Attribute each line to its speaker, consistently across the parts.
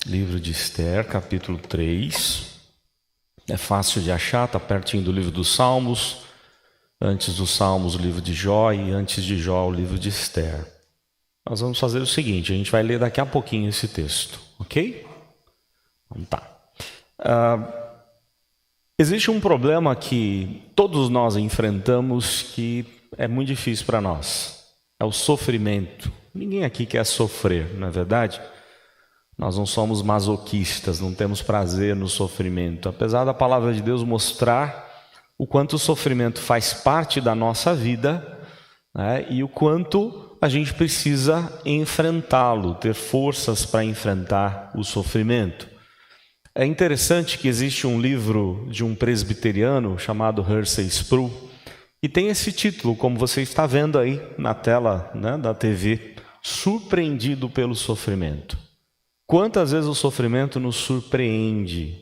Speaker 1: Livro de Esther, capítulo 3. É fácil de achar, está pertinho do livro dos Salmos. Antes dos Salmos, o livro de Jó, e antes de Jó, o livro de Esther. Nós vamos fazer o seguinte, a gente vai ler daqui a pouquinho esse texto, ok? Vamos tá. Existe um problema que todos nós enfrentamos que é muito difícil para nós. É o sofrimento. Ninguém aqui quer sofrer, não é verdade? Nós não somos masoquistas, não temos prazer no sofrimento. Apesar da palavra de Deus mostrar o quanto o sofrimento faz parte da nossa vida, né, e o quanto a gente precisa enfrentá-lo, ter forças para enfrentar o sofrimento. É interessante que existe um livro de um presbiteriano chamado Hersey Sproul, e tem esse título, como você está vendo aí na tela, né, da TV, Surpreendido pelo Sofrimento. Quantas vezes o sofrimento nos surpreende?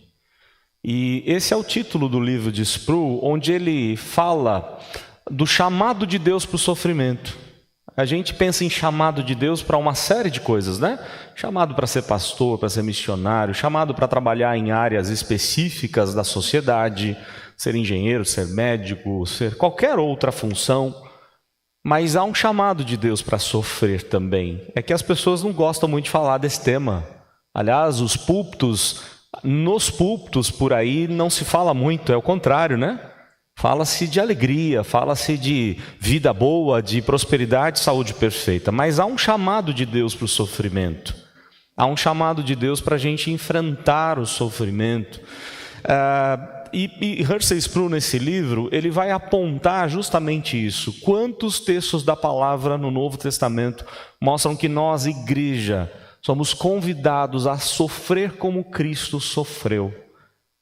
Speaker 1: E esse é o título do livro de Sproul, onde ele fala do chamado de Deus para o sofrimento. A gente pensa em chamado de Deus para uma série de coisas, né? Chamado para ser pastor, para ser missionário, chamado para trabalhar em áreas específicas da sociedade, ser engenheiro, ser médico, ser qualquer outra função. Mas há um chamado de Deus para sofrer também. É que as pessoas não gostam muito de falar desse tema. Aliás, nos púlpitos por aí não se fala muito, é o contrário, né? Fala-se de alegria, fala-se de vida boa, de prosperidade, saúde perfeita. Mas há um chamado de Deus para o sofrimento. Há um chamado de Deus para a gente enfrentar o sofrimento. E Hersey Sproul, nesse livro, ele vai apontar justamente isso. Quantos textos da palavra no Novo Testamento mostram que nós, igreja, somos convidados a sofrer como Cristo sofreu,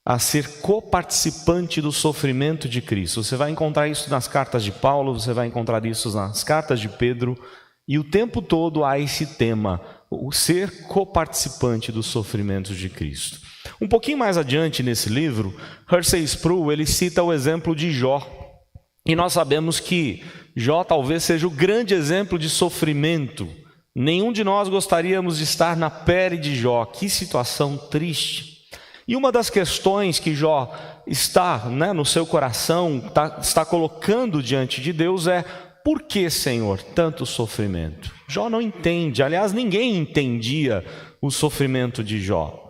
Speaker 1: a ser coparticipante do sofrimento de Cristo. Você vai encontrar isso nas cartas de Paulo, você vai encontrar isso nas cartas de Pedro, e o tempo todo há esse tema, o ser coparticipante dos sofrimentos de Cristo. Um pouquinho mais adiante nesse livro, Hersey Sproul, ele cita o exemplo de Jó. E nós sabemos que Jó talvez seja o grande exemplo de sofrimento. Nenhum de nós gostaríamos de estar na pele de Jó. Que situação triste. E uma das questões que Jó está, no seu coração, está colocando diante de Deus é: por que, Senhor, tanto sofrimento? Jó não entende, aliás, ninguém entendia o sofrimento de Jó.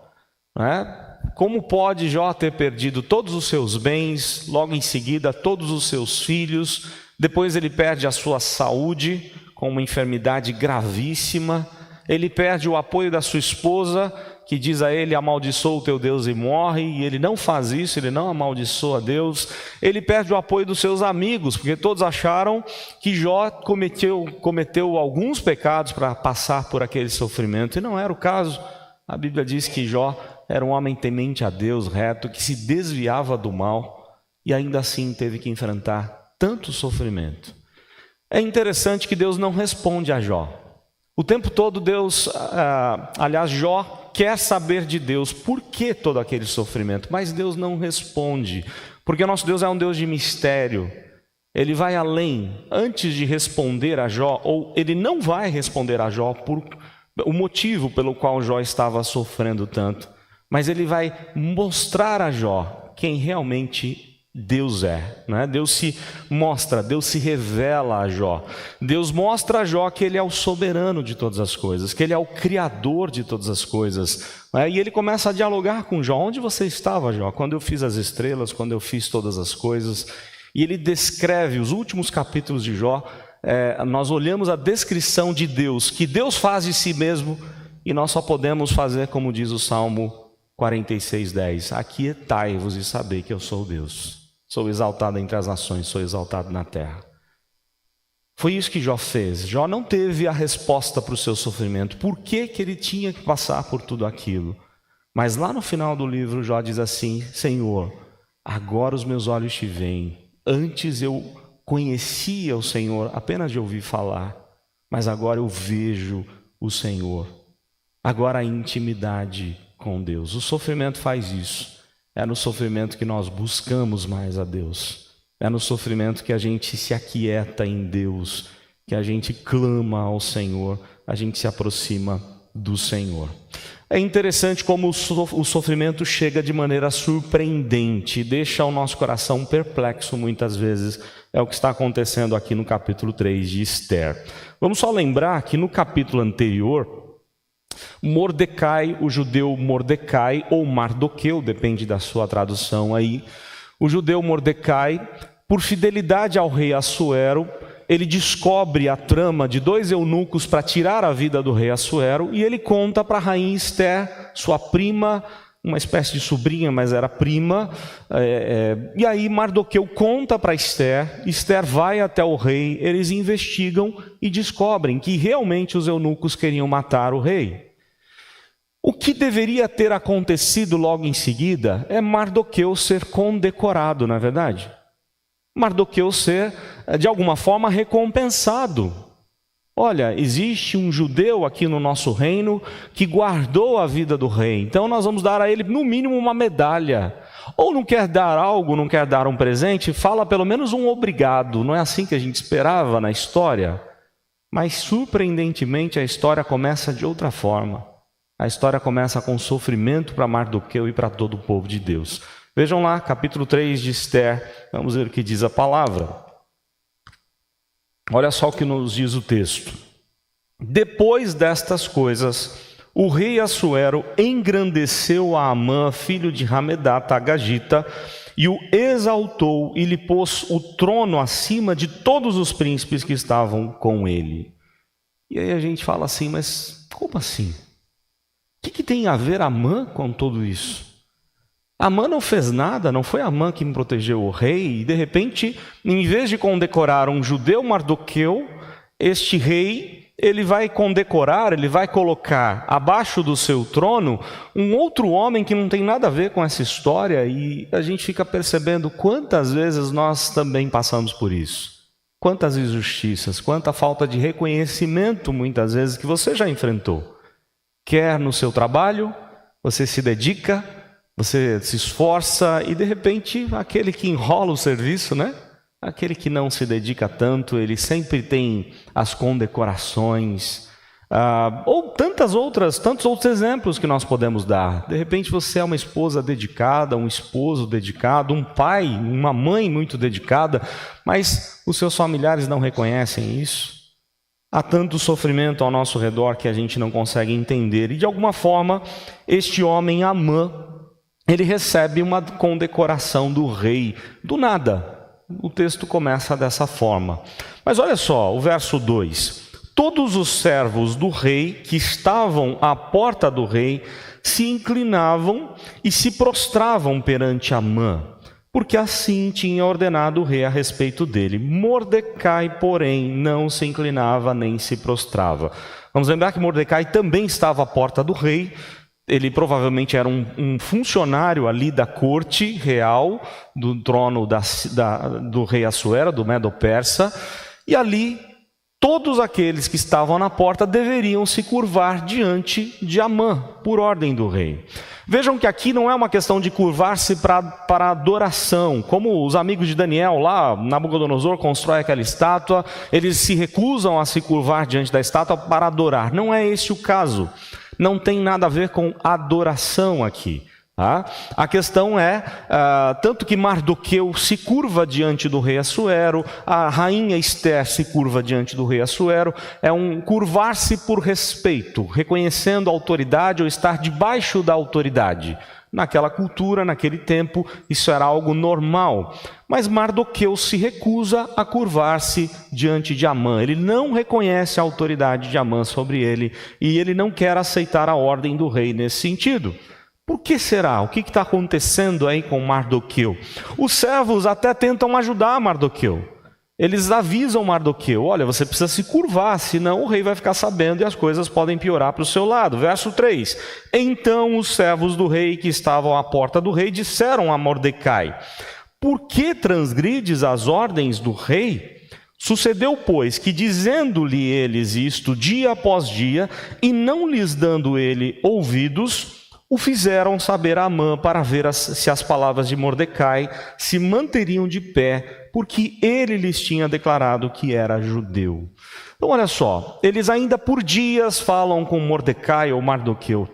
Speaker 1: Como pode Jó ter perdido todos os seus bens, logo em seguida todos os seus filhos, depois ele perde a sua saúde com uma enfermidade gravíssima, ele perde o apoio da sua esposa, que diz a ele: amaldiçoa o teu Deus e morre, e ele não faz isso, ele não amaldiçoa Deus. Ele perde o apoio dos seus amigos, porque todos acharam que Jó cometeu alguns pecados para passar por aquele sofrimento, e não era o caso. A Bíblia diz que Jó era um homem temente a Deus, reto, que se desviava do mal, e ainda assim teve que enfrentar tanto sofrimento. É interessante que Deus não responde a Jó. O tempo todo Jó quer saber de Deus por que todo aquele sofrimento, mas Deus não responde, porque o nosso Deus é um Deus de mistério. Ele vai além. Antes de responder a Jó, ou ele não vai responder a Jó por o motivo pelo qual Jó estava sofrendo tanto, mas ele vai mostrar a Jó quem realmente Deus é, né? Deus se mostra, Deus se revela a Jó. Deus mostra a Jó que ele é o soberano de todas as coisas, que ele é o criador de todas as coisas, né? E ele começa a dialogar com Jó. Onde você estava, Jó? Quando eu fiz as estrelas, quando eu fiz todas as coisas. E ele descreve os últimos capítulos de Jó. Nós olhamos a descrição de Deus, que Deus faz de si mesmo, e nós só podemos fazer como diz o Salmo 46:10: aquietai-vos e sabei que eu sou Deus. Sou exaltado entre as nações, sou exaltado na terra. Foi isso que Jó fez. Jó não teve a resposta para o seu sofrimento. Por que ele tinha que passar por tudo aquilo? Mas lá no final do livro, Jó diz assim: Senhor, agora os meus olhos te veem. Antes eu conhecia o Senhor apenas de ouvir falar, mas agora eu vejo o Senhor. Agora a intimidade com Deus. O sofrimento faz isso. É no sofrimento que nós buscamos mais a Deus. É no sofrimento que a gente se aquieta em Deus, que a gente clama ao Senhor, a gente se aproxima do Senhor. É interessante como o sofrimento chega de maneira surpreendente, deixa o nosso coração perplexo muitas vezes. É o que está acontecendo aqui no capítulo 3 de Esther. Vamos só lembrar que no capítulo anterior, Mordecai, o judeu Mordecai, ou Mardoqueu, depende da sua tradução aí, o judeu Mordecai, por fidelidade ao rei Assuero, ele descobre a trama de 2 eunucos para tirar a vida do rei Assuero, e ele conta para a rainha Esther, sua prima, uma espécie de sobrinha, mas era prima, e aí Mardoqueu conta para Esther, Esther vai até o rei, eles investigam e descobrem que realmente os eunucos queriam matar o rei. O que deveria ter acontecido logo em seguida é Mardoqueu ser condecorado, não é verdade? Mardoqueu ser, de alguma forma, recompensado. Olha, existe um judeu aqui no nosso reino que guardou a vida do rei, então nós vamos dar a ele, no mínimo, uma medalha. Ou não quer dar algo, não quer dar um presente, fala pelo menos um obrigado. Não é assim que a gente esperava na história? Mas, surpreendentemente, a história começa de outra forma. A história começa com sofrimento para Mardoqueu e para todo o povo de Deus. Vejam lá, capítulo 3 de Esther, vamos ver o que diz a palavra. Olha só o que nos diz o texto. Depois destas coisas, o rei Assuero engrandeceu a Amã, filho de Hamedata, Agagita, e o exaltou e lhe pôs o trono acima de todos os príncipes que estavam com ele. E aí a gente fala assim, mas como assim? O que tem a ver Amã com tudo isso? Amã não fez nada, não foi Amã que protegeu o rei, e de repente, em vez de condecorar um judeu Mardoqueu, este rei, ele vai condecorar, ele vai colocar abaixo do seu trono um outro homem que não tem nada a ver com essa história, e a gente fica percebendo quantas vezes nós também passamos por isso. Quantas injustiças, quanta falta de reconhecimento muitas vezes que você já enfrentou. Quer no seu trabalho, você se dedica, você se esforça e de repente aquele que enrola o serviço, né? Aquele que não se dedica tanto, ele sempre tem as condecorações, ou tantos outros exemplos que nós podemos dar. De repente você é uma esposa dedicada, um esposo dedicado, um pai, uma mãe muito dedicada, mas os seus familiares não reconhecem isso. Há tanto sofrimento ao nosso redor que a gente não consegue entender. E de alguma forma, este homem Amã, ele recebe uma condecoração do rei, do nada. O texto começa dessa forma. Mas olha só, o verso 2. Todos os servos do rei que estavam à porta do rei se inclinavam e se prostravam perante Amã, porque assim tinha ordenado o rei a respeito dele. Mordecai, porém, não se inclinava nem se prostrava. Vamos lembrar que Mordecai também estava à porta do rei. Ele provavelmente era um funcionário ali da corte real, do trono do rei Assuero, do Medo-Persa, e ali todos aqueles que estavam na porta deveriam se curvar diante de Amã, por ordem do rei. Vejam que aqui não é uma questão de curvar-se para adoração, como os amigos de Daniel lá, Nabucodonosor constrói aquela estátua, eles se recusam a se curvar diante da estátua para adorar. Não é esse o caso. Não tem nada a ver com adoração aqui. Tá? A questão é, tanto que Mardoqueu se curva diante do rei Assuero, a rainha Esther se curva diante do rei Assuero, é um curvar-se por respeito, reconhecendo a autoridade ou estar debaixo da autoridade. Naquela cultura, naquele tempo, isso era algo normal. Mas Mardoqueu se recusa a curvar-se diante de Amã. Ele não reconhece a autoridade de Amã sobre ele e ele não quer aceitar a ordem do rei nesse sentido. Por que será? O que está acontecendo aí com Mardoqueu? Os servos até tentam ajudar Mardoqueu. Eles avisam Mardoqueu, olha, você precisa se curvar, senão o rei vai ficar sabendo e as coisas podem piorar para o seu lado. Verso 3. Então os servos do rei que estavam à porta do rei disseram a Mordecai, por que transgrides as ordens do rei? Sucedeu, pois, que dizendo-lhe eles isto dia após dia, e não lhes dando ele ouvidos, o fizeram saber a Amã para ver se as palavras de Mordecai se manteriam de pé, porque ele lhes tinha declarado que era judeu. Então olha só, eles ainda por dias falam com Mordecai ou Mardoqueu.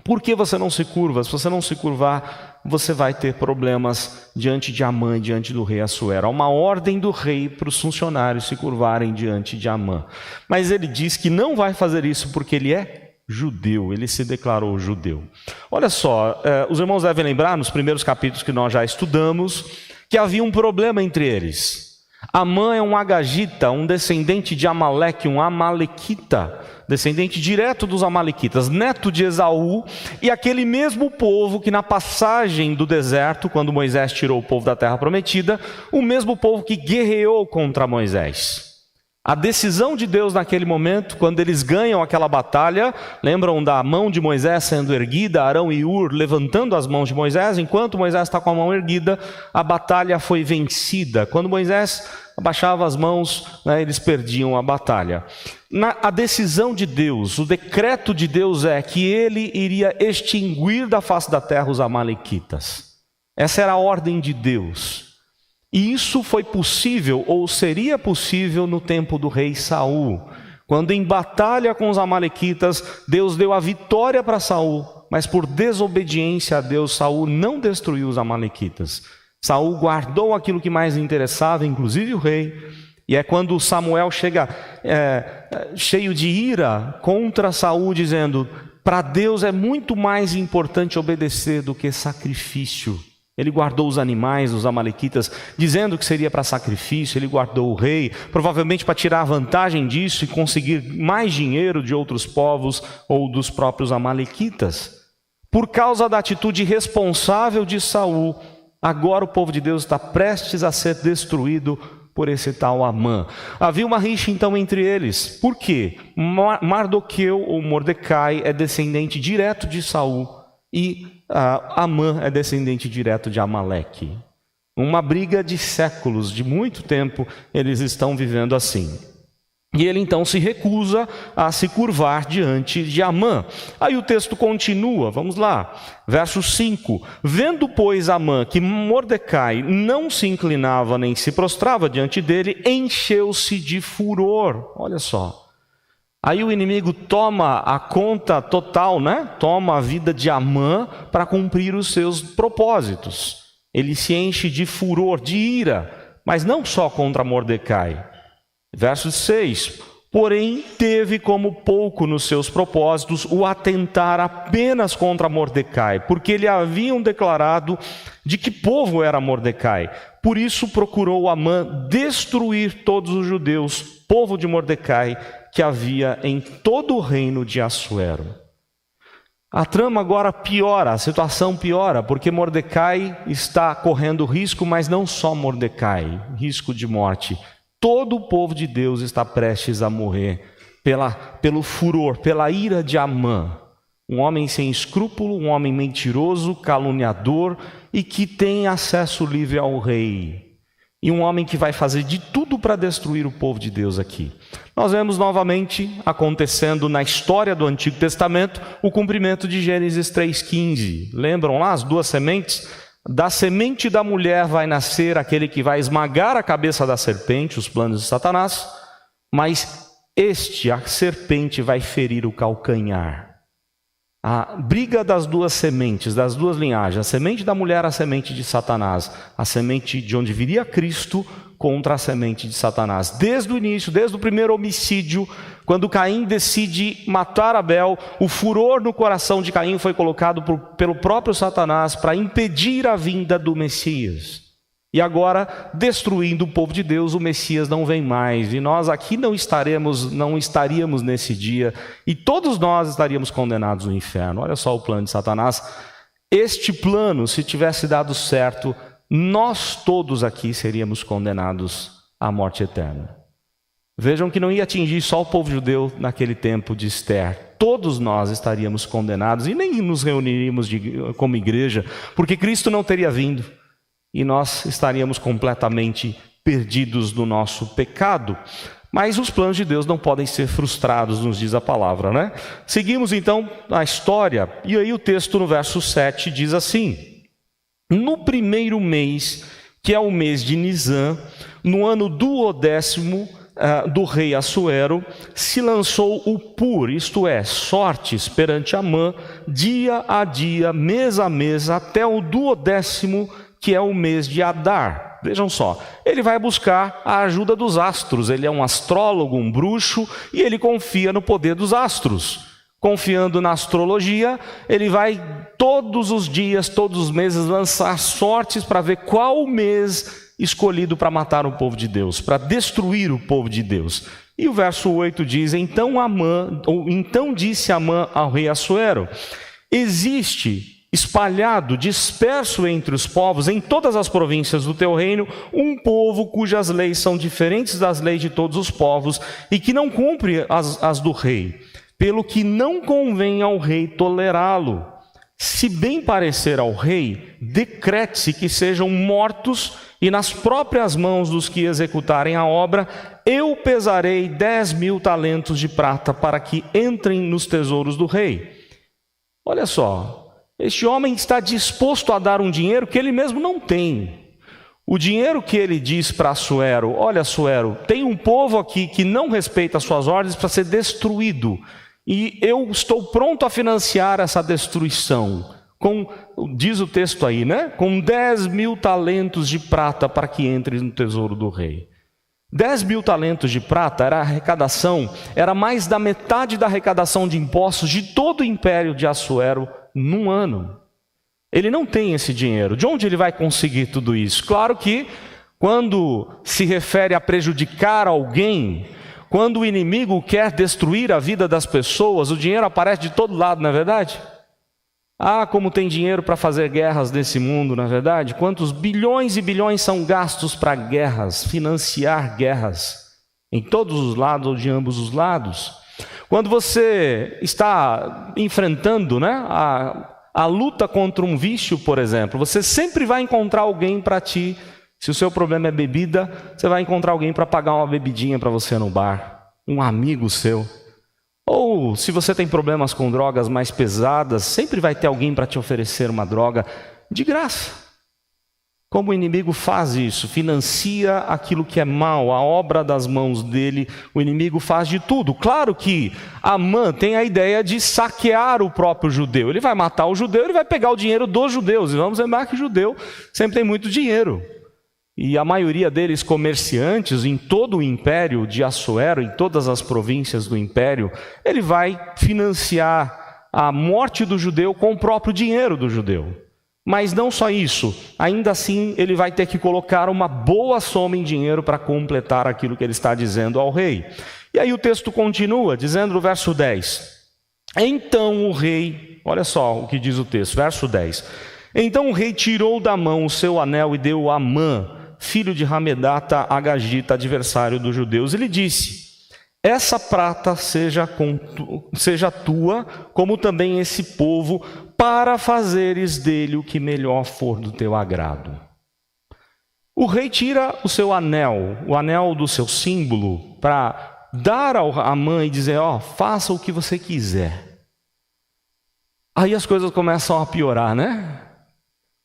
Speaker 1: Por que você não se curva? Se você não se curvar, você vai ter problemas diante de Amã, diante do rei Assuero. Há uma ordem do rei para os funcionários se curvarem diante de Amã. Mas ele diz que não vai fazer isso porque ele é judeu, ele se declarou judeu. Olha só, os irmãos devem lembrar, nos primeiros capítulos que nós já estudamos, que havia um problema entre eles. Amã é um agagita, um descendente de Amaleque, um amalequita, descendente direto dos amalequitas, neto de Esaú, e aquele mesmo povo que na passagem do deserto, quando Moisés tirou o povo da terra prometida, o mesmo povo que guerreou contra Moisés. A decisão de Deus naquele momento, quando eles ganham aquela batalha, lembram da mão de Moisés sendo erguida, Arão e Ur levantando as mãos de Moisés, enquanto Moisés está com a mão erguida, a batalha foi vencida. Quando Moisés abaixava as mãos, eles perdiam a batalha. A decisão de Deus, o decreto de Deus é que ele iria extinguir da face da terra os amalequitas. Essa era a ordem de Deus. E isso foi possível, ou seria possível, no tempo do rei Saul. Quando em batalha com os amalequitas, Deus deu a vitória para Saul, mas por desobediência a Deus, Saul não destruiu os amalequitas. Saul guardou aquilo que mais interessava, inclusive o rei. E é quando Samuel chega cheio de ira contra Saul, dizendo: para Deus é muito mais importante obedecer do que sacrifício. Ele guardou os animais, os amalequitas, dizendo que seria para sacrifício. Ele guardou o rei, provavelmente para tirar vantagem disso e conseguir mais dinheiro de outros povos ou dos próprios amalequitas. Por causa da atitude irresponsável de Saul, agora o povo de Deus está prestes a ser destruído por esse tal Amã. Havia uma rixa então entre eles. Por quê? Mardoqueu ou Mordecai é descendente direto de Saul e Amã é descendente direto de Amaleque. Uma briga de séculos, de muito tempo, eles estão vivendo assim. E ele então se recusa a se curvar diante de Amã. Aí o texto continua, vamos lá, verso 5. Vendo, pois, Amã que Mordecai não se inclinava nem se prostrava diante dele, encheu-se de furor. Olha só. Aí o inimigo toma a conta total, Toma a vida de Amã para cumprir os seus propósitos. Ele se enche de furor, de ira, mas não só contra Mordecai. Verso 6. Porém, teve como pouco nos seus propósitos o atentar apenas contra Mordecai, porque lhe haviam declarado de que povo era Mordecai. Por isso procurou Amã destruir todos os judeus, povo de Mordecai, que havia em todo o reino de Assuero. A trama agora piora, a situação piora, porque Mordecai está correndo risco, mas não só Mordecai, risco de morte. Todo o povo de Deus está prestes a morrer pelo furor, pela ira de Amã. Um homem sem escrúpulo, um homem mentiroso, caluniador e que tem acesso livre ao rei. E um homem que vai fazer de tudo para destruir o povo de Deus aqui. Nós vemos novamente acontecendo na história do Antigo Testamento o cumprimento de Gênesis 3,15. Lembram lá as duas sementes? Da semente da mulher vai nascer aquele que vai esmagar a cabeça da serpente, os planos de Satanás, mas a serpente, vai ferir o calcanhar. A briga das duas sementes, das duas linhagens, a semente da mulher, a semente de Satanás, a semente de onde viria Cristo contra a semente de Satanás. Desde o início, desde o primeiro homicídio, quando Caim decide matar Abel, o furor no coração de Caim foi colocado pelo próprio Satanás para impedir a vinda do Messias. E agora, destruindo o povo de Deus, o Messias não vem mais. E nós aqui não estaríamos nesse dia. E todos nós estaríamos condenados no inferno. Olha só o plano de Satanás. Este plano, se tivesse dado certo, nós todos aqui seríamos condenados à morte eterna. Vejam que não ia atingir só o povo judeu naquele tempo de Esther. Todos nós estaríamos condenados e nem nos reuniríamos como igreja, porque Cristo não teria vindo. E nós estaríamos completamente perdidos no nosso pecado. Mas os planos de Deus não podem ser frustrados, nos diz a palavra, Seguimos então a história, e aí o texto no verso 7 diz assim: no primeiro mês, que é o mês de Nisã, no ano 12º, do rei Assuero, se lançou o pur, isto é, sortes perante Amã, dia a dia, mês a mês, até o 12º, que é o mês de Adar. Vejam só, ele vai buscar a ajuda dos astros, ele é um astrólogo, um bruxo, e ele confia no poder dos astros. Confiando na astrologia, ele vai todos os dias, todos os meses, lançar sortes para ver qual mês escolhido para matar o povo de Deus, para destruir o povo de Deus. E o verso 8 diz: então disse Amã ao rei Assuero: existe espalhado, disperso entre os povos, em todas as províncias do teu reino, um povo cujas leis são diferentes das leis de todos os povos e que não cumpre as do rei, pelo que não convém ao rei tolerá-lo. Se bem parecer ao rei, decrete-se que sejam mortos, e nas próprias mãos dos que executarem a obra, eu pesarei 10.000 talentos de prata para que entrem nos tesouros do rei. Olha só, este homem está disposto a dar um dinheiro que ele mesmo não tem. O dinheiro que ele diz para Assuero: olha, Assuero, tem um povo aqui que não respeita as suas ordens para ser destruído, e eu estou pronto a financiar essa destruição, diz o texto aí, né? Com 10.000 talentos de prata para que entre no tesouro do rei. 10.000 talentos de prata era a arrecadação, era mais da metade da arrecadação de impostos de todo o império de Assuero num ano. Ele não tem esse dinheiro. De onde ele vai conseguir tudo isso? Claro que quando se refere a prejudicar alguém, quando o inimigo quer destruir a vida das pessoas, o dinheiro aparece de todo lado, não é verdade? Ah, como tem dinheiro para fazer guerras nesse mundo, não é verdade? Quantos bilhões e bilhões são gastos para guerras, financiar guerras, em todos os lados ou de ambos os lados. Quando você está enfrentando, né, a luta contra um vício, por exemplo, você sempre vai encontrar alguém para ti. Se o seu problema é bebida, você vai encontrar alguém para pagar uma bebidinha para você no bar, um amigo seu. Ou se você tem problemas com drogas mais pesadas, sempre vai ter alguém para te oferecer uma droga de graça. Como o inimigo faz isso? Financia aquilo que é mal, a obra das mãos dele. O inimigo faz de tudo. Claro que Amã tem a ideia de saquear o próprio judeu. Ele vai matar o judeu, ele vai pegar o dinheiro dos judeus. E vamos lembrar que judeu sempre tem muito dinheiro. E a maioria deles comerciantes em todo o império de Assuero, em todas as províncias do império, ele vai financiar a morte do judeu com o próprio dinheiro do judeu. Mas não só isso, ainda assim ele vai ter que colocar uma boa soma em dinheiro para completar aquilo que ele está dizendo ao rei. E aí o texto continua, dizendo no verso 10, então o rei, olha só o que diz o texto, verso 10, então o rei tirou da mão o seu anel e deu a Amã, filho de Hamedata, Agagita, adversário dos judeus, e lhe disse: essa prata seja tua, como também esse povo, para fazeres dele o que melhor for do teu agrado. O rei tira o seu anel, o anel do seu símbolo, para dar a Amã e dizer: faça o que você quiser. Aí as coisas começam a piorar, né?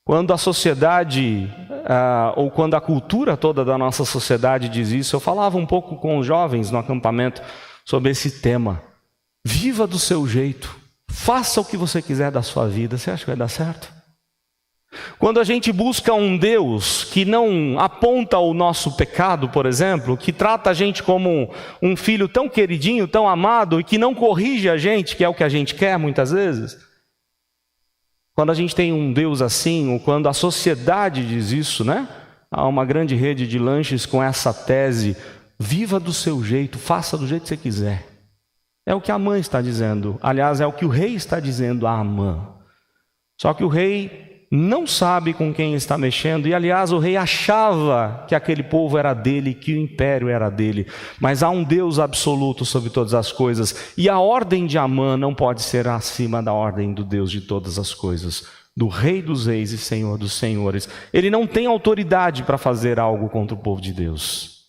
Speaker 1: Quando a sociedade, ou quando a cultura toda da nossa sociedade diz isso, eu falava um pouco com os jovens no acampamento sobre esse tema. Viva do seu jeito, faça o que você quiser da sua vida, você acha que vai dar certo? Quando a gente busca um Deus que não aponta o nosso pecado, por exemplo, que trata a gente como um filho tão queridinho, tão amado, e que não corrige a gente, que é o que a gente quer muitas vezes, quando a gente tem um Deus assim, ou quando a sociedade diz isso, né? Há uma grande rede de lanches com essa tese: viva do seu jeito, faça do jeito que você quiser. É o que Amã está dizendo. Aliás, é o que o rei está dizendo a Amã. Só que o rei não sabe com quem está mexendo, e aliás o rei achava que aquele povo era dele, que o império era dele. Mas há um Deus absoluto sobre todas as coisas, e a ordem de Amã não pode ser acima da ordem do Deus de todas as coisas, do Rei dos reis e Senhor dos senhores. Ele não tem autoridade para fazer algo contra o povo de Deus.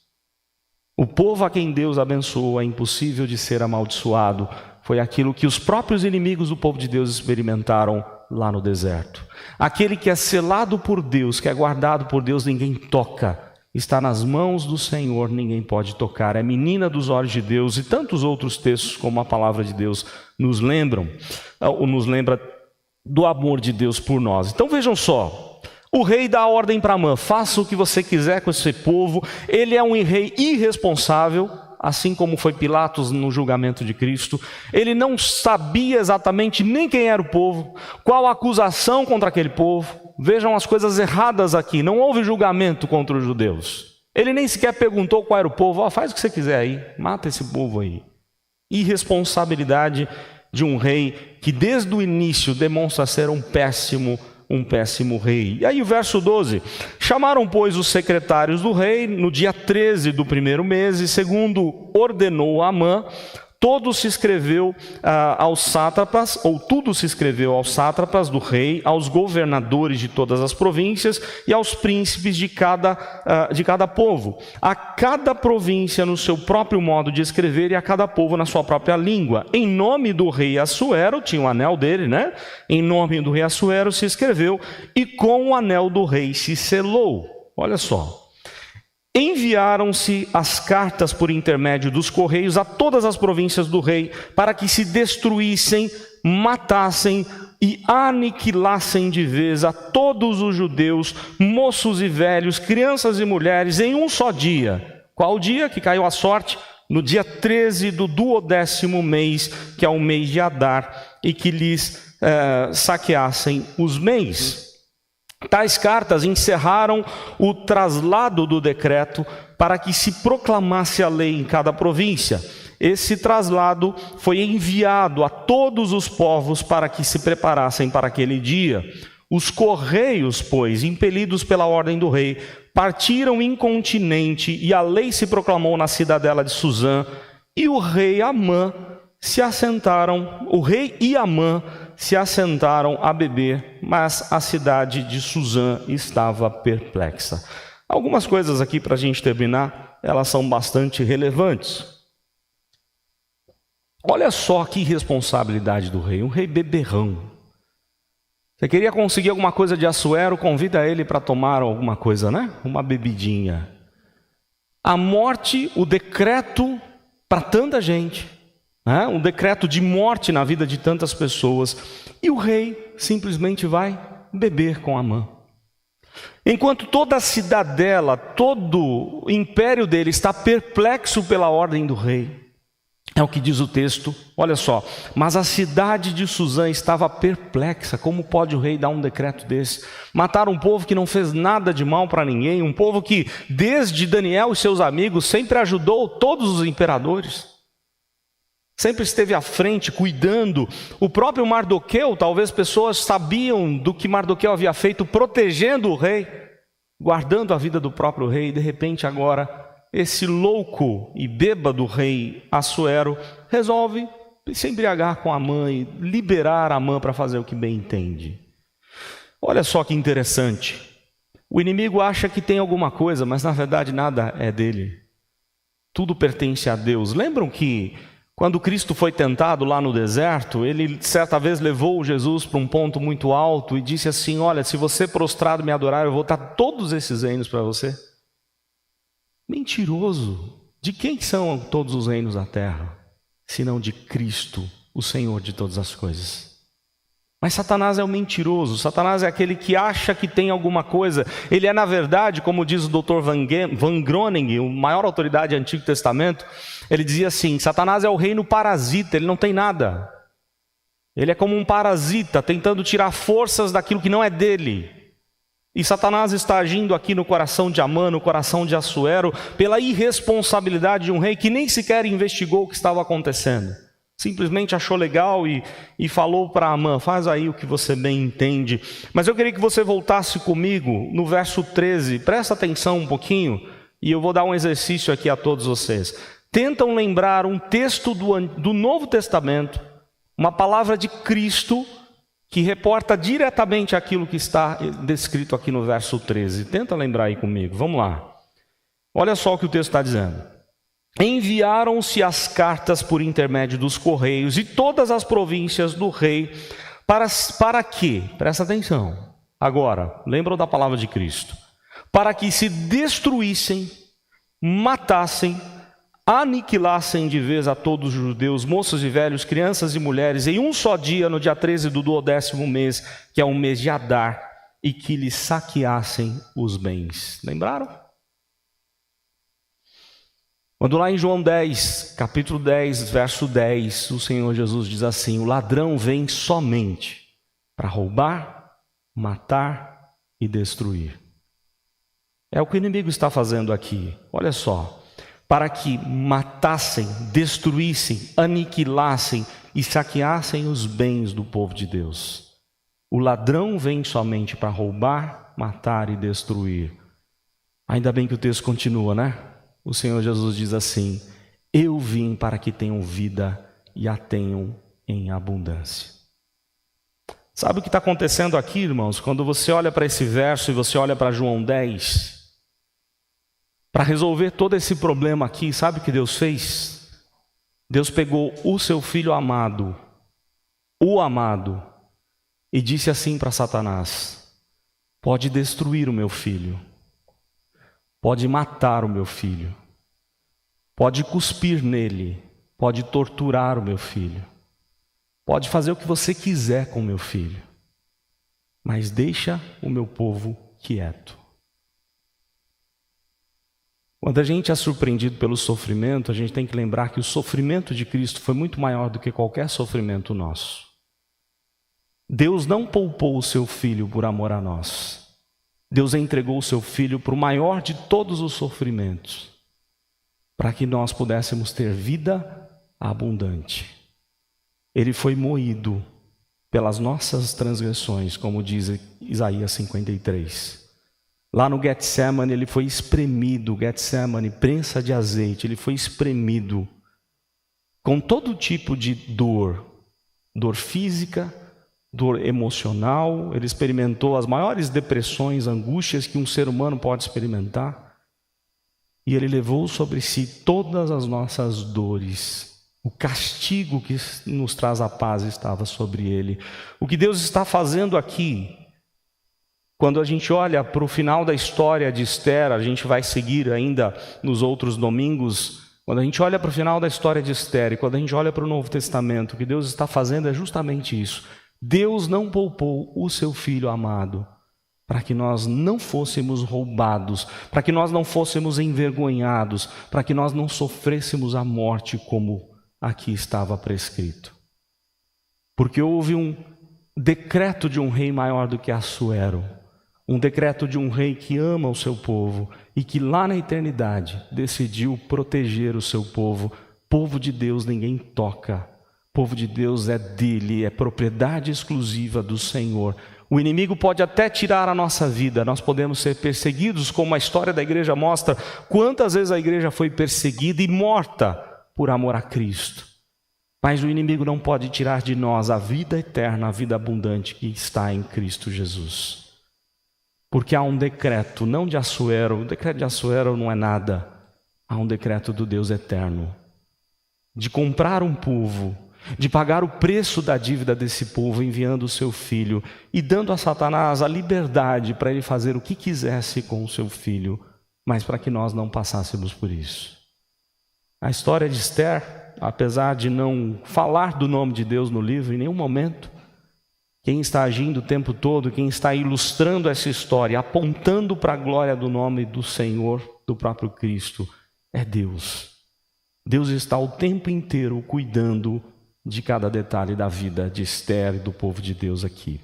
Speaker 1: O povo a quem Deus abençoou é impossível de ser amaldiçoado. Foi aquilo que os próprios inimigos do povo de Deus experimentaram lá no deserto. Aquele que é selado por Deus, que é guardado por Deus, ninguém toca. está nas mãos do Senhor, ninguém pode tocar. É menina dos olhos de Deus, e tantos outros textos como a palavra de Deus nos lembra do amor de Deus por nós. Então vejam só, o rei dá ordem para Amã: faça o que você quiser com esse povo. Ele é um rei irresponsável, assim como foi Pilatos no julgamento de Cristo. Ele não sabia exatamente nem quem era o povo, qual a acusação contra aquele povo. Vejam as coisas erradas aqui, não houve julgamento contra os judeus. Ele nem sequer perguntou qual era o povo. Faz o que você quiser aí, mata esse povo aí. Irresponsabilidade de um rei que desde o início demonstra ser um péssimo rei. E aí o verso 12: chamaram, pois, os secretários do rei no dia 13 do primeiro mês, e segundo ordenou Amã, tudo se escreveu aos sátrapas do rei, aos governadores de todas as províncias e aos príncipes de cada povo, a cada província no seu próprio modo de escrever e a cada povo na sua própria língua. Em nome do rei Assuero, tinha o anel dele, né? Em nome do rei Assuero se escreveu, e com o anel do rei se selou. Olha só. Enviaram-se as cartas por intermédio dos correios a todas as províncias do rei, para que se destruíssem, matassem e aniquilassem de vez a todos os judeus, moços e velhos, crianças e mulheres, em um só dia. Qual dia que caiu a sorte? No dia 13 do 12º mês, que é o mês de Adar, e que lhes saqueassem os mês. Tais cartas encerraram o traslado do decreto para que se proclamasse a lei em cada província. Esse traslado foi enviado a todos os povos para que se preparassem para aquele dia. Os correios, pois, impelidos pela ordem do rei, partiram incontinenti, e a lei se proclamou na cidadela de Suzã, e o rei e Amã se assentaram a beber, mas a cidade de Suzã estava perplexa. Algumas coisas aqui para a gente terminar, elas são bastante relevantes. Olha só que responsabilidade do rei, um rei beberrão. Você queria conseguir alguma coisa de Assuero, convida ele para tomar alguma coisa, né? Uma bebidinha. A morte, o decreto para tanta gente, um decreto de morte na vida de tantas pessoas, e o rei simplesmente vai beber com Amã. Enquanto toda a cidadela, todo o império dele está perplexo pela ordem do rei. É o que diz o texto, olha só: mas a cidade de Suzã estava perplexa. Como pode o rei dar um decreto desse? Matar um povo que não fez nada de mal para ninguém, um povo que desde Daniel e seus amigos sempre ajudou todos os imperadores, sempre esteve à frente, cuidando. O próprio Mardoqueu, talvez pessoas sabiam do que Mardoqueu havia feito, protegendo o rei, guardando a vida do próprio rei. E de repente agora, esse louco e bêbado rei Assuero resolve se embriagar com Amã e liberar Amã para fazer o que bem entende. Olha só que interessante. O inimigo acha que tem alguma coisa, mas na verdade nada é dele. Tudo pertence a Deus. Lembram que quando Cristo foi tentado lá no deserto, ele certa vez levou Jesus para um ponto muito alto e disse assim: olha, se você prostrado me adorar, eu vou dar todos esses reinos para você. Mentiroso! De quem são todos os reinos da terra? Senão de Cristo, o Senhor de todas as coisas. Mas Satanás é o mentiroso. Satanás é aquele que acha que tem alguma coisa. Ele é, na verdade, como diz o Dr. Van Groningen, a maior autoridade do Antigo Testamento, ele dizia assim: Satanás é o reino parasita, ele não tem nada. Ele é como um parasita, tentando tirar forças daquilo que não é dele. E Satanás está agindo aqui no coração de Amã, no coração de Assuero, pela irresponsabilidade de um rei que nem sequer investigou o que estava acontecendo. Simplesmente achou legal e falou para Amã: faz aí o que você bem entende. Mas eu queria que você voltasse comigo no verso 13, presta atenção um pouquinho, e eu vou dar um exercício aqui a todos vocês. Tentam lembrar um texto do Novo Testamento, uma palavra de Cristo, que reporta diretamente aquilo que está descrito aqui no verso 13. Tenta lembrar aí comigo, vamos lá. Olha só o que o texto está dizendo. Enviaram-se as cartas por intermédio dos correios e todas as províncias do rei, para quê? Presta atenção. Agora, lembram da palavra de Cristo. para que se destruíssem, matassem, aniquilassem de vez a todos os judeus, moços e velhos, crianças e mulheres, em um só dia, no dia 13 do 12º mês, que é o mês de Adar, e que lhes saqueassem os bens. Lembraram? Quando lá em João 10, capítulo 10, verso 10, o Senhor Jesus diz assim: o ladrão vem somente para roubar, matar e destruir. É o que o inimigo está fazendo aqui. Olha só, para que matassem, destruíssem, aniquilassem e saqueassem os bens do povo de Deus. O ladrão vem somente para roubar, matar e destruir. Ainda bem que o texto continua, né? O Senhor Jesus diz assim: eu vim para que tenham vida e a tenham em abundância. Sabe o que está acontecendo aqui, irmãos? Quando você olha para esse verso e você olha para João 10, para resolver todo esse problema aqui, sabe o que Deus fez? Deus pegou o seu filho amado, o amado, e disse assim para Satanás: pode destruir o meu filho, pode matar o meu filho, pode cuspir nele, pode torturar o meu filho, pode fazer o que você quiser com o meu filho, mas deixa o meu povo quieto. Quando a gente é surpreendido pelo sofrimento, a gente tem que lembrar que o sofrimento de Cristo foi muito maior do que qualquer sofrimento nosso. Deus não poupou o seu filho por amor a nós. Deus entregou o seu filho para o maior de todos os sofrimentos, para que nós pudéssemos ter vida abundante. Ele foi moído pelas nossas transgressões, como diz Isaías 53. Lá no Getsemane ele foi espremido, Getsemane, prensa de azeite, ele foi espremido com todo tipo de dor, dor física, dor emocional. Ele experimentou as maiores depressões, angústias que um ser humano pode experimentar. E ele levou sobre si todas as nossas dores. O castigo que nos traz a paz estava sobre ele. O que Deus está fazendo aqui, quando a gente olha para o final da história de Esther, a gente vai seguir ainda nos outros domingos. Quando a gente olha para o final da história de Esther e quando a gente olha para o Novo Testamento, o que Deus está fazendo é justamente isso. Deus não poupou o seu Filho amado para que nós não fôssemos roubados, para que nós não fôssemos envergonhados, para que nós não sofrêssemos a morte como aqui estava prescrito. Porque houve um decreto de um rei maior do que Assuero, um decreto de um rei que ama o seu povo e que lá na eternidade decidiu proteger o seu povo. Povo de Deus ninguém toca, povo de Deus é dele, é propriedade exclusiva do Senhor. O inimigo pode até tirar a nossa vida, nós podemos ser perseguidos, como a história da igreja mostra, quantas vezes a igreja foi perseguida e morta por amor a Cristo. Mas o inimigo não pode tirar de nós a vida eterna, a vida abundante que está em Cristo Jesus. Porque há um decreto, não de Assuero, o decreto de Assuero não é nada. Há um decreto do Deus eterno, de comprar um povo, de pagar o preço da dívida desse povo, enviando o seu filho e dando a Satanás a liberdade para ele fazer o que quisesse com o seu filho, mas para que nós não passássemos por isso. A história de Esther, apesar de não falar do nome de Deus no livro em nenhum momento, quem está agindo o tempo todo, quem está ilustrando essa história, apontando para a glória do nome do Senhor, do próprio Cristo, é Deus. Deus está o tempo inteiro cuidando de cada detalhe da vida de Esther e do povo de Deus aqui.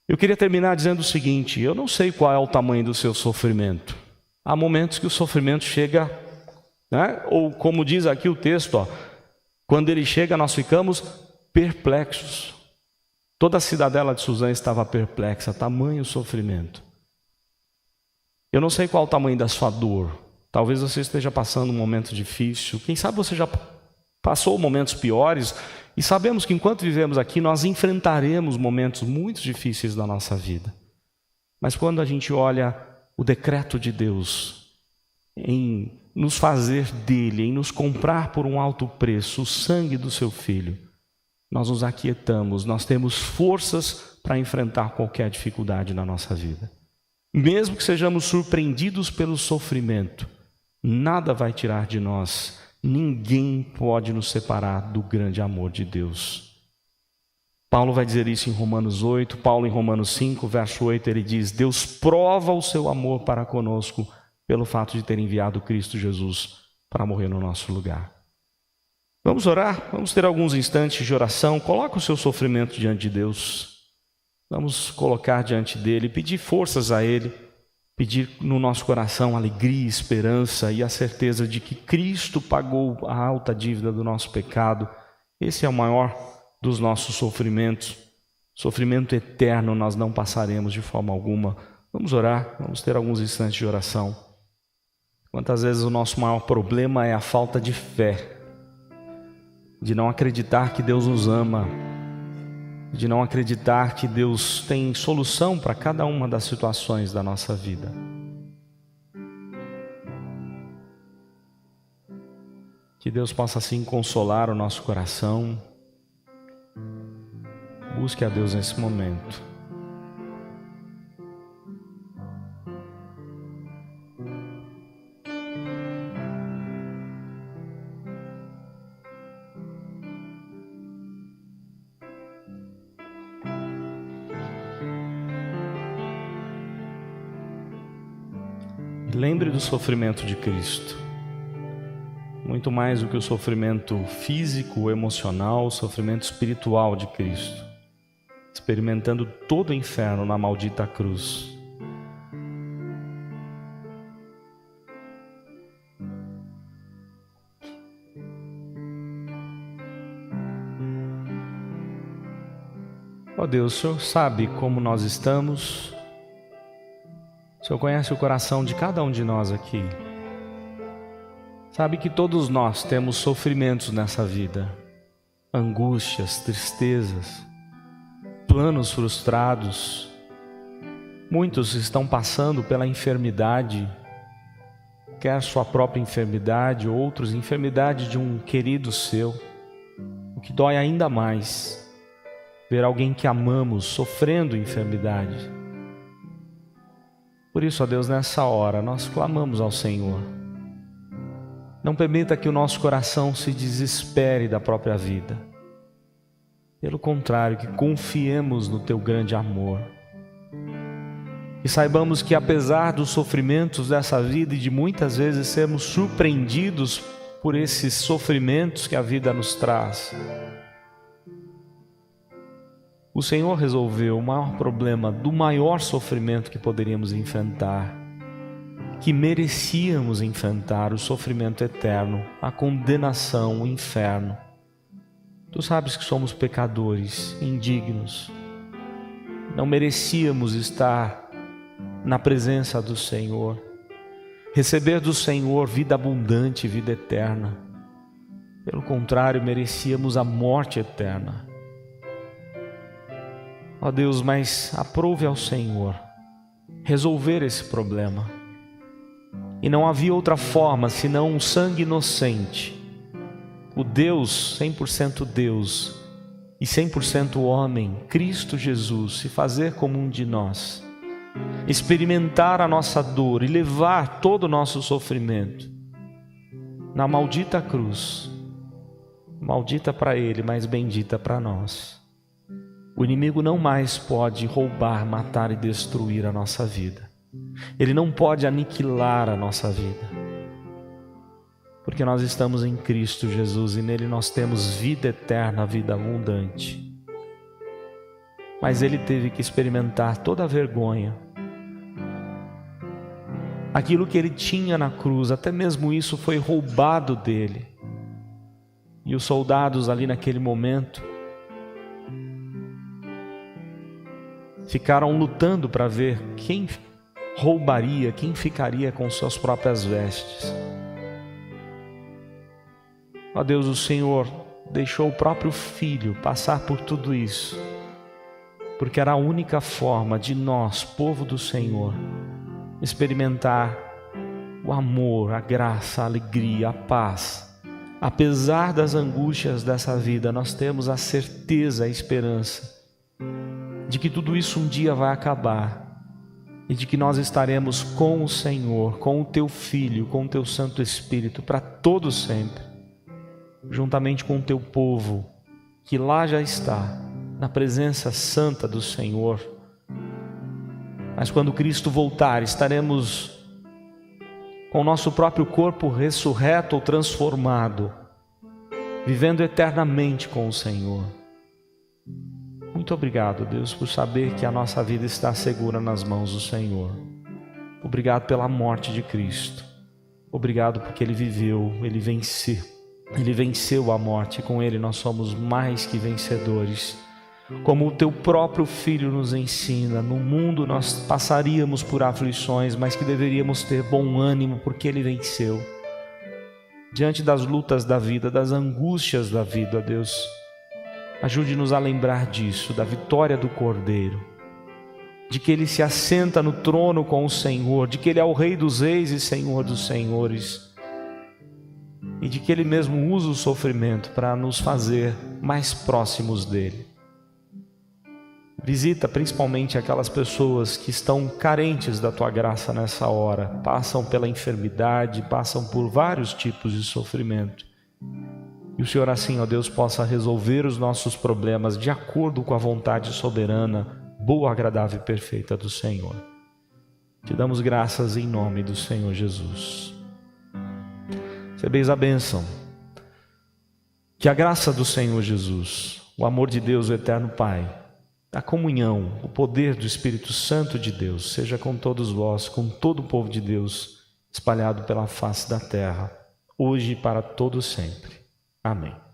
Speaker 1: Eu queria terminar dizendo o seguinte: eu não sei qual é o tamanho do seu sofrimento. Há momentos que o sofrimento chega, né? Ou como diz aqui o texto, quando ele chega nós ficamos perplexos. Toda a cidadela de Suzã estava perplexa, tamanho sofrimento. Eu não sei qual o tamanho da sua dor. Talvez você esteja passando um momento difícil. Quem sabe você já passou momentos piores. E sabemos que enquanto vivemos aqui, nós enfrentaremos momentos muito difíceis da nossa vida. Mas quando a gente olha o decreto de Deus em nos fazer dele, em nos comprar por um alto preço, o sangue do seu Filho, nós nos aquietamos, nós temos forças para enfrentar qualquer dificuldade na nossa vida. Mesmo que sejamos surpreendidos pelo sofrimento, nada vai tirar de nós, ninguém pode nos separar do grande amor de Deus. Paulo vai dizer isso em Romanos 8, Paulo em Romanos 5, verso 8, ele diz: Deus prova o seu amor para conosco pelo fato de ter enviado Cristo Jesus para morrer no nosso lugar. Vamos orar, vamos ter alguns instantes de oração. Coloca o seu sofrimento diante de Deus. Vamos colocar diante dele, pedir forças a ele, pedir no nosso coração alegria, esperança e a certeza de que Cristo pagou a alta dívida do nosso pecado. Esse é o maior dos nossos sofrimentos. Sofrimento eterno nós não passaremos de forma alguma. Vamos orar, vamos ter alguns instantes de oração. Quantas vezes o nosso maior problema é a falta de fé, de não acreditar que Deus nos ama, de não acreditar que Deus tem solução para cada uma das situações da nossa vida. Que Deus possa assim consolar o nosso coração. Busque a Deus nesse momento. Lembre do sofrimento de Cristo. Muito mais do que o sofrimento físico, emocional, o sofrimento espiritual de Cristo. Experimentando todo o inferno na maldita cruz. Ó Deus, o Senhor sabe como nós estamos. O Senhor conhece o coração de cada um de nós aqui. Sabe que todos nós temos sofrimentos nessa vida. Angústias, tristezas, planos frustrados. Muitos estão passando pela enfermidade, quer sua própria enfermidade, outros enfermidade de um querido seu. O que dói ainda mais, ver alguém que amamos sofrendo enfermidade. Por isso, ó Deus, nessa hora nós clamamos ao Senhor. Não permita que o nosso coração se desespere da própria vida. Pelo contrário, que confiemos no Teu grande amor. E saibamos que apesar dos sofrimentos dessa vida e de muitas vezes sermos surpreendidos por esses sofrimentos que a vida nos traz, o Senhor resolveu o maior problema do maior sofrimento que poderíamos enfrentar, que merecíamos enfrentar, o sofrimento eterno, a condenação, o inferno. Tu sabes que somos pecadores, indignos. Não merecíamos estar na presença do Senhor, receber do Senhor vida abundante, vida eterna. Pelo contrário, merecíamos a morte eterna. Ó Deus, mas aprove ao Senhor resolver esse problema. E não havia outra forma senão um sangue inocente. O Deus, 100% Deus e 100% homem, Cristo Jesus, se fazer como um de nós, experimentar a nossa dor e levar todo o nosso sofrimento na maldita cruz, maldita para Ele, mas bendita para nós. O inimigo não mais pode roubar, matar e destruir a nossa vida. Ele não pode aniquilar a nossa vida. Porque nós estamos em Cristo Jesus e nele nós temos vida eterna, vida abundante. Mas ele teve que experimentar toda a vergonha. Aquilo que ele tinha na cruz, até mesmo isso foi roubado dele. E os soldados ali naquele momento ficaram lutando para ver quem roubaria, quem ficaria com suas próprias vestes. Ó Deus, o Senhor deixou o próprio Filho passar por tudo isso, porque era a única forma de nós, povo do Senhor, experimentar o amor, a graça, a alegria, a paz. Apesar das angústias dessa vida, nós temos a certeza, a esperança de que tudo isso um dia vai acabar e de que nós estaremos com o Senhor, com o Teu Filho, com o Teu Santo Espírito, para todo sempre, juntamente com o Teu povo, que lá já está, na presença santa do Senhor. Mas quando Cristo voltar, estaremos com o nosso próprio corpo ressurreto ou transformado, vivendo eternamente com o Senhor. Muito obrigado, Deus, por saber que a nossa vida está segura nas mãos do Senhor. Obrigado pela morte de Cristo. Obrigado porque Ele viveu, Ele venceu a morte, e com Ele nós somos mais que vencedores. Como o Teu próprio Filho nos ensina, no mundo nós passaríamos por aflições, mas que deveríamos ter bom ânimo porque Ele venceu. Diante das lutas da vida, das angústias da vida, Deus, ajude-nos a lembrar disso, da vitória do Cordeiro, de que Ele se assenta no trono com o Senhor, de que Ele é o Rei dos Reis e Senhor dos Senhores, e de que Ele mesmo usa o sofrimento para nos fazer mais próximos dEle. Visita principalmente aquelas pessoas que estão carentes da Tua graça nessa hora, passam pela enfermidade, passam por vários tipos de sofrimento. E o Senhor assim, ó Deus, possa resolver os nossos problemas de acordo com a vontade soberana, boa, agradável e perfeita do Senhor. Te damos graças em nome do Senhor Jesus. Recebeis a bênção. Que a graça do Senhor Jesus, o amor de Deus, o eterno Pai, a comunhão, o poder do Espírito Santo de Deus, seja com todos vós, com todo o povo de Deus, espalhado pela face da terra, hoje e para todo sempre. Amém.